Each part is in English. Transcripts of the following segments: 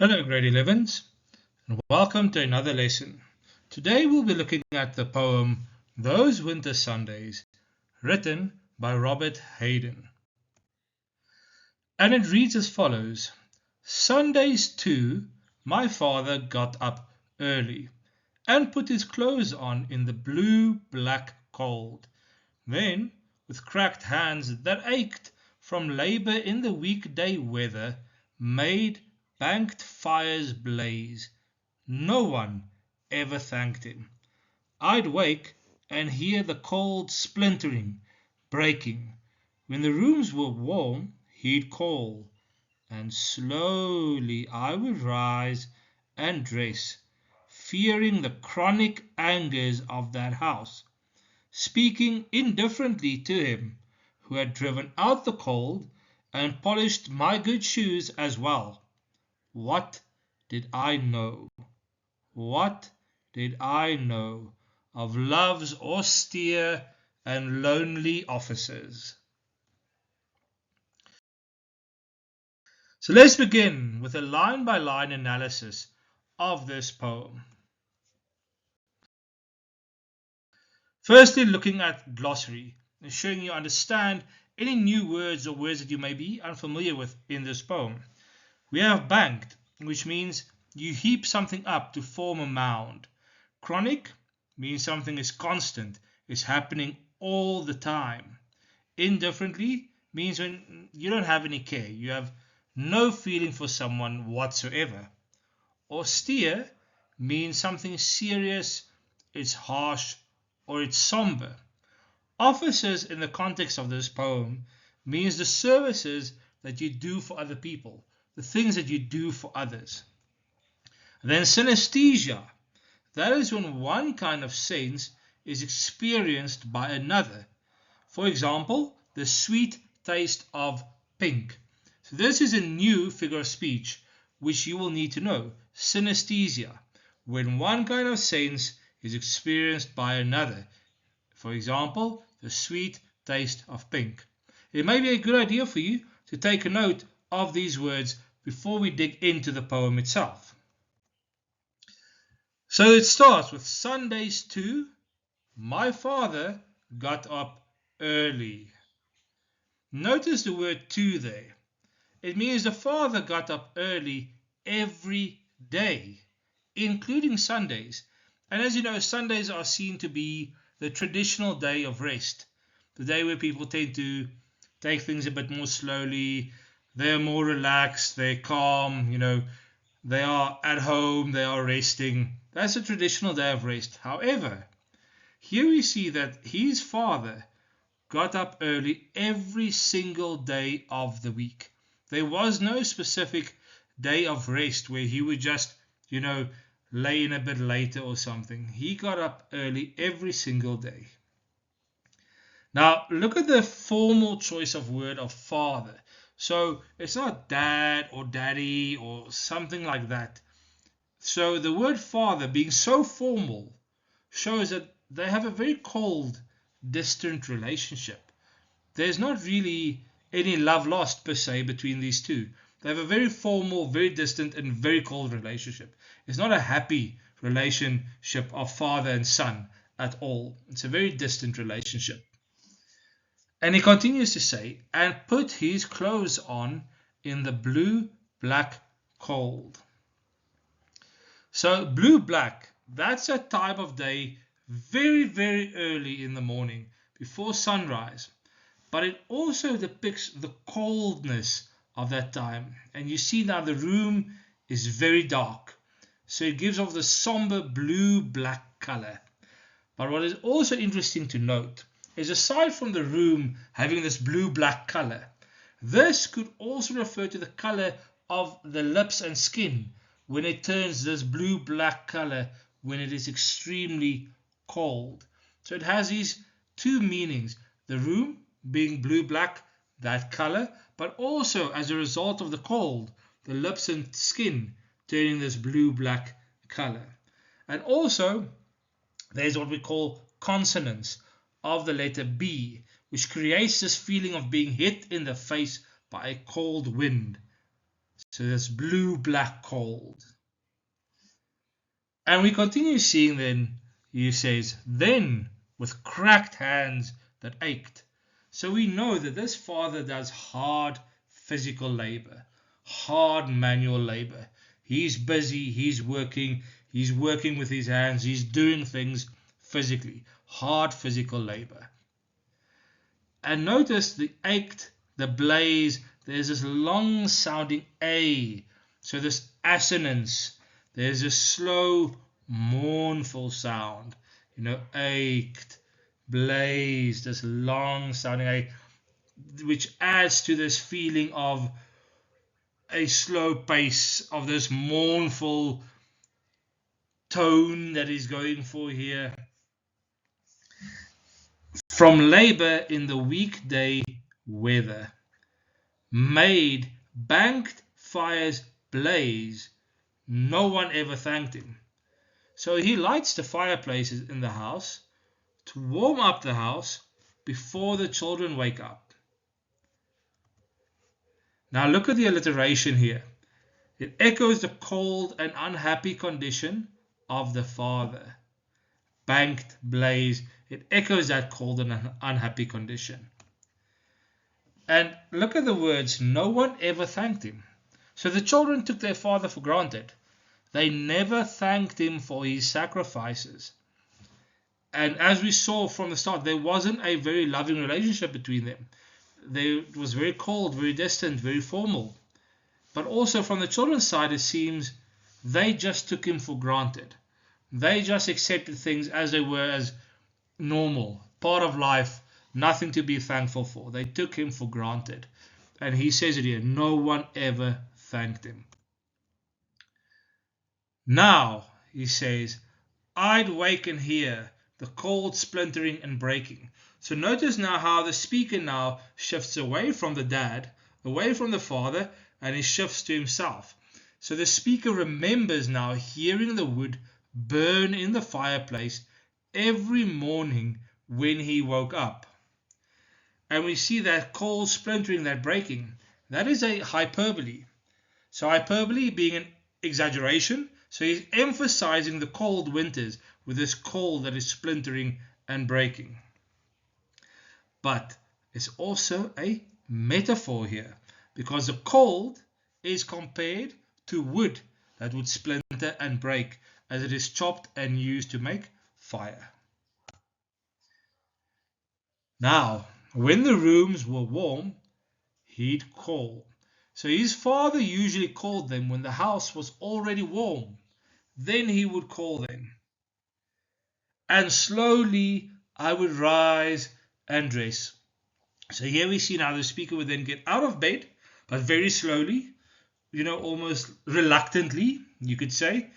Hello, grade 11s, and welcome to another lesson. Today we'll be looking at the poem Those Winter Sundays, written by Robert Hayden. And it reads as follows. Sundays too, my father got up early and put his clothes on in the blue-black cold. Then, with cracked hands that ached from labor in the weekday weather, made banked fires blaze. No one ever thanked him. I'd wake and hear the cold splintering, breaking. When the rooms were warm, he'd call, and slowly I would rise and dress, fearing the chronic angers of that house, speaking indifferently to him who had driven out the cold and polished my good shoes as well. What did I know? What did I know of love's austere and lonely offices? So let's begin with a line-by-line analysis of this poem. Firstly, looking at glossary, ensuring you understand any new words or words that you may be unfamiliar with in this poem. We have banked, which means you heap something up to form a mound. Chronic means something is constant, is happening all the time. Indifferently means when you don't have any care, you have no feeling for someone whatsoever. Austere means something serious, it's harsh, or it's somber. Offices in the context of this poem means the services that you do for other people, the things that you do for others. Then synesthesia, that is when one kind of sense is experienced by another. For example, the sweet taste of pink. So this is a new figure of speech which you will need to know. Synesthesia, when one kind of sense is experienced by another. For example, the sweet taste of pink. It may be a good idea for you to take a note of these words before we dig into the poem itself. So it starts with Sundays too, my father got up early. Notice the word "to" there. It means the father got up early every day, including Sundays. And as you know, Sundays are seen to be the traditional day of rest, the day where people tend to take things a bit more slowly, they're more relaxed, they're calm, they are at home, they are resting. That's a traditional day of rest. However, here we see that his father got up early every single day of the week. There was no specific day of rest where he would just, lay in a bit later or something. He got up early every single day. Now, look at the formal choice of word of father. So it's not dad or daddy or something like that. So the word father being so formal shows that they have a very cold, distant relationship. There's not really any love lost per se between these two. They have a very formal, very distant, and very cold relationship. It's not a happy relationship of father and son at all. It's a very distant relationship. And he continues to say, and put his clothes on in the blue-black cold. So blue-black, that's a time of day very, very early in the morning, before sunrise. But it also depicts the coldness of that time. And you see now the room is very dark. So it gives off the somber blue-black color. But what is also interesting to note is aside from the room having this blue-black color, this could also refer to the color of the lips and skin when it turns this blue-black color when it is extremely cold. So it has these two meanings. The room being blue-black, that color, but also as a result of the cold, the lips and skin turning this blue-black color. And also, there's what we call consonance of the letter B, which creates this feeling of being hit in the face by a cold wind. So this blue-black cold. And we continue seeing then, he says, then with cracked hands that ached. So we know that this father does hard physical labor, hard manual labor. He's busy, he's working with his hands, he's doing things physically, hard physical labor. And notice the ached, the blaze, there's this long sounding A. So this assonance, there's a slow, mournful sound. Ached, blaze, this long sounding A, which adds to this feeling of a slow pace, of this mournful tone that he's going for here. From labor in the weekday weather, made banked fires blaze, no one ever thanked him. So he lights the fireplaces in the house to warm up the house before the children wake up. Now look at the alliteration here. It echoes the cold and unhappy condition of the father. Banked, blaze, it echoes that cold and unhappy condition. And look at the words, no one ever thanked him. So the children took their father for granted. They never thanked him for his sacrifices. And as we saw from the start, there wasn't a very loving relationship between them. It was very cold, very distant, very formal. But also from the children's side, it seems they just took him for granted. They just accepted things as they were, as normal, part of life, nothing to be thankful for. They took him for granted. And he says it here, no one ever thanked him. Now, he says, I'd waken here, the cold splintering and breaking. So notice now how the speaker now shifts away from the dad, away from the father, and he shifts to himself. So the speaker remembers now hearing the wood burn in the fireplace every morning when he woke up. And we see that cold splintering, that breaking, that is a hyperbole. So hyperbole being an exaggeration. So he's emphasizing the cold winters with this cold that is splintering and breaking. But it's also a metaphor here, because the cold is compared to wood that would splinter and break as it is chopped and used to make fire. Now, when the rooms were warm, he'd call. So his father usually called them when the house was already warm. Then he would call them. And slowly I would rise and dress. So here we see now the speaker would then get out of bed, but very slowly, almost reluctantly, you could say,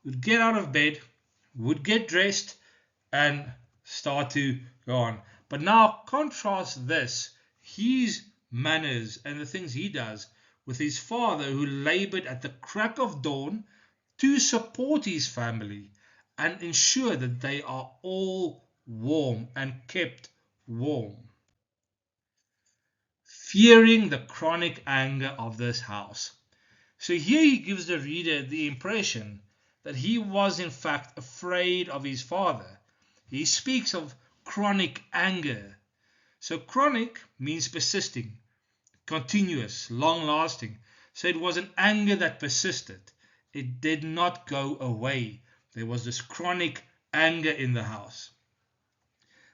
would get out of bed, would get dressed, and start to go on. But now contrast this, his manners and the things he does, with his father who labored at the crack of dawn to support his family and ensure that they are all warm and kept warm. Fearing the chronic anger of this house. So here he gives the reader the impression that he was in fact afraid of his father. He speaks of chronic anger. So chronic means persisting, continuous, long-lasting. So it was an anger that persisted. It did not go away. There was this chronic anger in the house.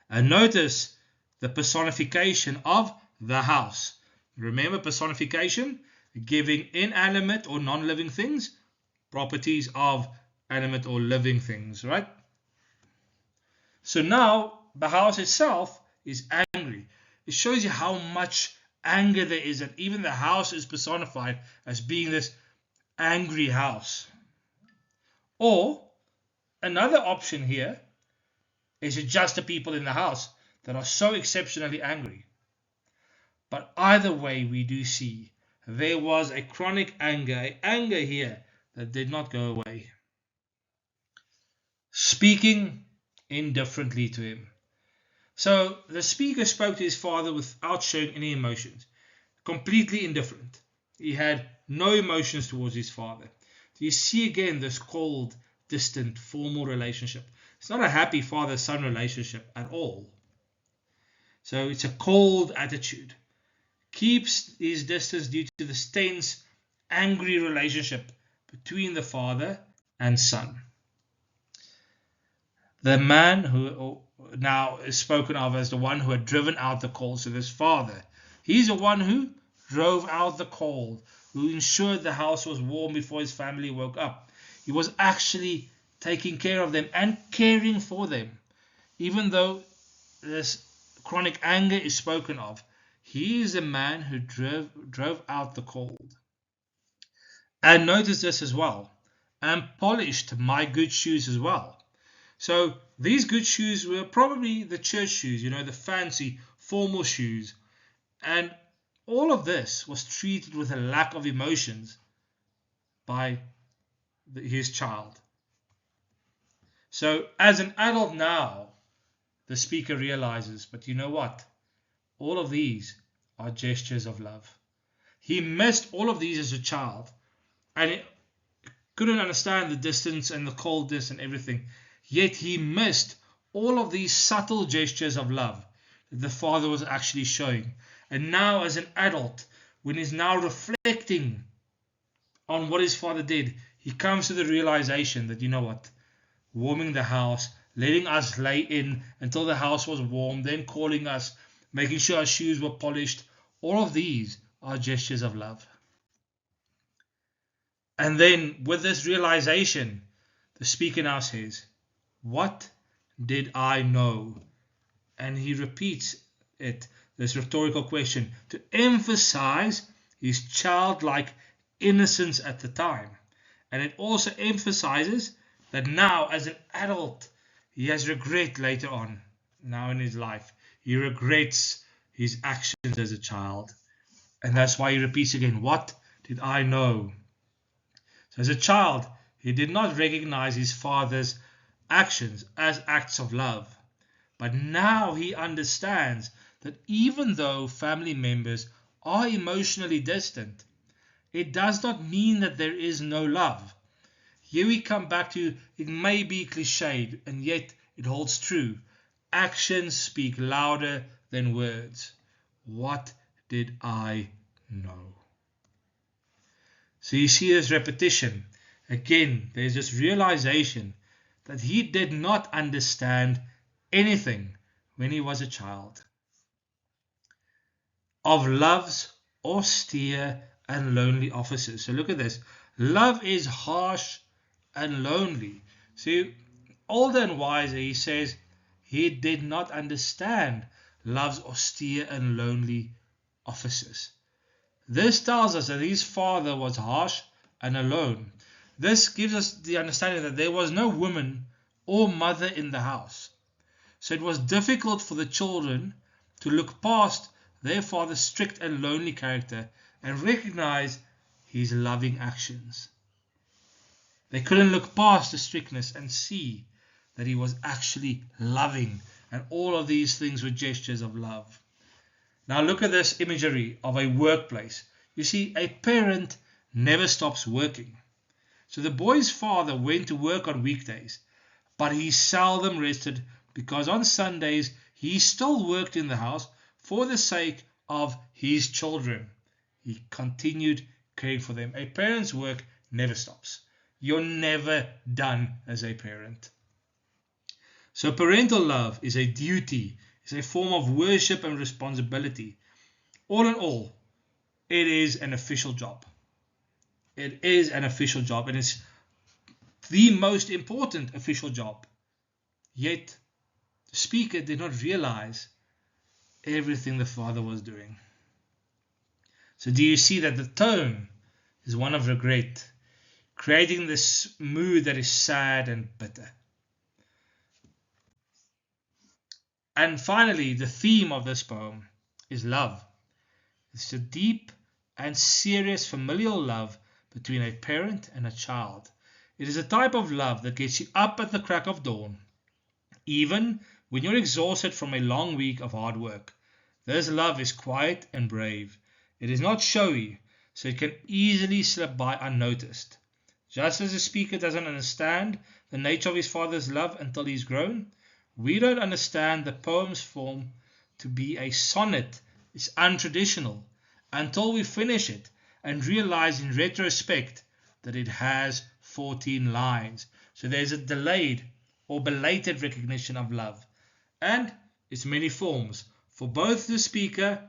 And notice the personification of the house. Remember personification? Giving inanimate or non-living things properties of animate or living things, right? So now the house itself is angry. It shows you how much anger there is, and even the house is personified as being this angry house. Or another option here is it just the people in the house that are so exceptionally angry. But either way, we do see there was a chronic anger here that did not go away. Speaking indifferently to him. So the speaker spoke to his father without showing any emotions, completely indifferent. He had no emotions towards his father. Do you see again this cold, distant, formal relationship? It's not a happy father-son relationship at all. So it's a cold attitude. Keeps his distance due to this tense, angry relationship between the father and son. The man who now is spoken of as the one who had driven out the cold, so this father, he's the one who drove out the cold, who ensured the house was warm before his family woke up. He was actually taking care of them and caring for them. Even though this chronic anger is spoken of, he is the man who drove out the cold. And notice this as well, and polished my good shoes as well. So these good shoes were probably the church shoes, the fancy formal shoes. And all of this was treated with a lack of emotions by his child. So as an adult now, the speaker realizes, but you know what? All of these are gestures of love. He missed all of these as a child, and he couldn't understand the distance and the coldness and everything. Yet he missed all of these subtle gestures of love that the father was actually showing. And now as an adult, when he's now reflecting on what his father did, he comes to the realization that, you know what? Warming the house, letting us lay in until the house was warm, then calling us, making sure our shoes were polished. All of these are gestures of love. And then with this realization, the speaker now says, what did I know? And he repeats it, this rhetorical question, to emphasize his childlike innocence at the time. And it also emphasizes that now as an adult, he has regret later on, now in his life. He regrets his actions as a child. And that's why he repeats again, what did I know? So as a child, he did not recognize his father's actions as acts of love. But now he understands that even though family members are emotionally distant, it does not mean that there is no love. Here we come back to, it may be cliched, and yet it holds true. Actions speak louder than words. What did I know? So you see this repetition. Again, there's this realization that he did not understand anything when he was a child. Of love's austere and lonely offices. So look at this. Love is harsh and lonely. See, older and wiser, he says he did not understand love's austere and lonely offices. This tells us that his father was harsh and alone. This gives us the understanding that there was no woman or mother in the house. So it was difficult for the children to look past their father's strict and lonely character and recognize his loving actions. They couldn't look past the strictness and see that he was actually loving, and all of these things were gestures of love. Now look at this imagery of a workplace. You see, a parent never stops working. So the boy's father went to work on weekdays, but he seldom rested because on Sundays he still worked in the house for the sake of his children. He continued caring for them. A parent's work never stops. You're never done as a parent. So parental love is a duty, is a form of worship and responsibility. All in all, it is an official job. It is an official job, and it's the most important official job. Yet, the speaker did not realize everything the father was doing. So do you see that the tone is one of regret, creating this mood that is sad and bitter? And finally, the theme of this poem is love. It's a deep and serious familial love between a parent and a child. It is a type of love that gets you up at the crack of dawn, even when you're exhausted from a long week of hard work. This love is quiet and brave. It is not showy. so it can easily slip by unnoticed. Just as a speaker doesn't understand the nature of his father's love until he's grown, we don't understand the poem's form to be a sonnet is untraditional until we finish it and realize in retrospect that it has 14 lines. So there's a delayed or belated recognition of love, and its many forms for both the speaker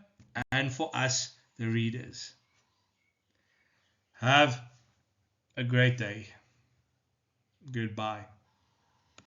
and for us, the readers. Have a great day. Goodbye.